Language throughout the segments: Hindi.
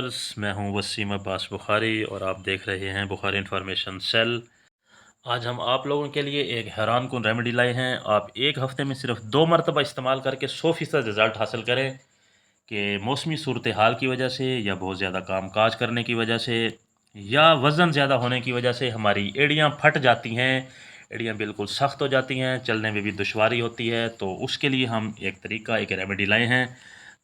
व्यूअर्स, मैं हूं वसीम अब्बास बुखारी और आप देख रहे हैं बुखारी इन्फॉर्मेशन सेल। आज हम आप लोगों के लिए एक हैरान कुन रेमेडी लाए हैं। आप एक हफ़्ते में सिर्फ 2 मरतबा इस्तेमाल करके 100% रिज़ल्ट हासिल करें कि मौसमी सूरत हाल की वजह से या बहुत ज़्यादा काम काज करने की वजह से या वज़न ज़्यादा होने की वजह से हमारी एड़ियाँ फट जाती हैं, एड़ियाँ बिल्कुल सख्त हो जाती हैं, चलने में भी दुश्वारी होती है। तो उसके लिए हम एक रेमेडी लाए हैं।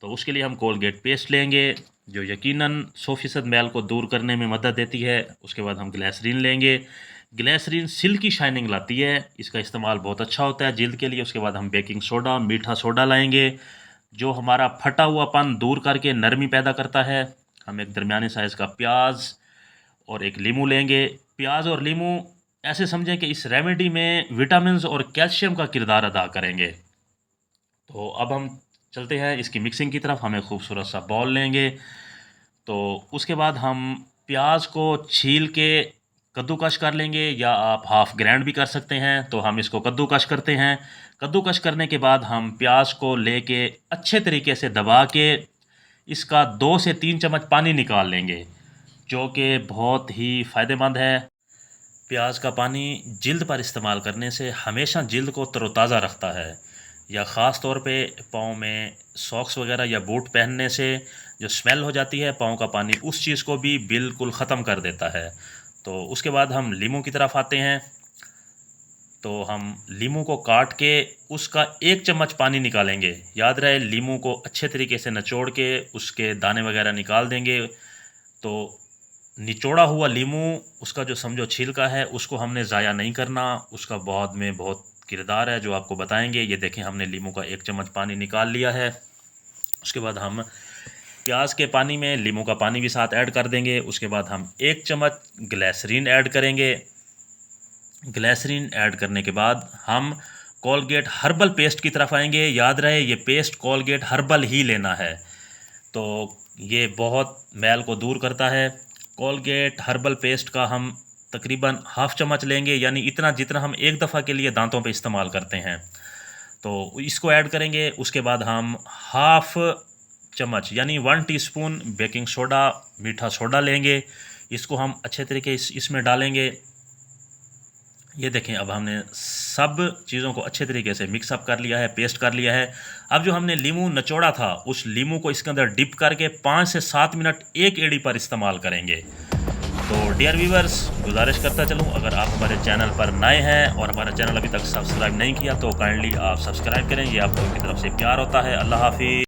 तो उसके लिए हम कोलगेट पेस्ट लेंगे जो यकीनन 100% मैल को दूर करने में मदद देती है। उसके बाद हम ग्लिसरीन लेंगे। ग्लिसरीन सिल्क की शाइनिंग लाती है, इसका इस्तेमाल बहुत अच्छा होता है जिल्द के लिए। उसके बाद हम बेकिंग सोडा, मीठा सोडा लाएंगे जो हमारा फटा हुआपन दूर करके नरमी पैदा करता है। हम एक दरमियाने साइज़ का प्याज और एक लीमू लेंगे। प्याज और लीमू ऐसे समझें कि इस रेमेडी में विटामिन्स और कैल्शियम का किरदार अदा करेंगे। तो अब हम चलते हैं इसकी मिक्सिंग की तरफ। हम एक खूबसूरत सा बॉल लेंगे। तो उसके बाद हम प्याज को छील के कद्दूकश कर लेंगे या आप हाफ़ ग्राइंड भी कर सकते हैं। तो हम इसको कद्दूकश करते हैं। कद्दूकश करने के बाद हम प्याज को लेके अच्छे तरीके से दबा के इसका 2 से 3 चम्मच पानी निकाल लेंगे जो कि बहुत ही फ़ायदेमंद है। प्याज का पानी जिल्द पर इस्तेमाल करने से हमेशा जिल्द को तरोताज़ा रखता है, या ख़ास तौर पे पाँव में सॉक्स वगैरह या बूट पहनने से जो स्मेल हो जाती है पाँव का पानी, उस चीज़ को भी बिल्कुल ख़त्म कर देता है। तो उसके बाद हम लीमू की तरफ आते हैं। तो हम लीमू को काट के उसका 1 चम्मच पानी निकालेंगे। याद रहे लीमू को अच्छे तरीके से निचोड़ के उसके दाने वगैरह निकाल देंगे। तो निचोड़ा हुआ लीमू, उसका जो समझो छिलका है, उसको हमने ज़ाया नहीं करना, उसका बहुत किरदार है जो आपको बताएंगे। ये देखें हमने लीमू का 1 चम्मच पानी निकाल लिया है। उसके बाद हम प्याज के पानी में लीमू का पानी भी साथ ऐड कर देंगे। उसके बाद हम 1 चम्मच ग्लिसरीन ऐड करेंगे। ग्लिसरीन ऐड करने के बाद हम कोलगेट हर्बल पेस्ट की तरफ आएंगे। याद रहे ये पेस्ट कोलगेट हर्बल ही लेना है, तो ये बहुत मैल को दूर करता है। कोलगेट हर्बल पेस्ट का हम तकरीबन हाफ़ चम्मच लेंगे, यानी इतना जितना हम एक दफ़ा के लिए दांतों पे इस्तेमाल करते हैं, तो इसको ऐड करेंगे। उसके बाद हम हाफ़ चम्मच यानी 1 टीस्पून बेकिंग सोडा, मीठा सोडा लेंगे। इसको हम अच्छे तरीके इसमें डालेंगे। ये देखें अब हमने सब चीज़ों को अच्छे तरीके से मिक्सअप कर लिया है, पेस्ट कर लिया है। अब जो हमने लीमू निचोड़ा था उस लीमू को इसके अंदर डिप करके 5 से 7 मिनट एक एड़ी पर इस्तेमाल करेंगे। तो डियर व्यूअर्स, गुजारिश करता चलूँ, अगर आप हमारे चैनल पर नए हैं और हमारा चैनल अभी तक सब्सक्राइब नहीं किया तो काइंडली आप सब्सक्राइब करें। ये आप लोगों की तरफ से प्यार होता है। अल्लाह हाफिज़।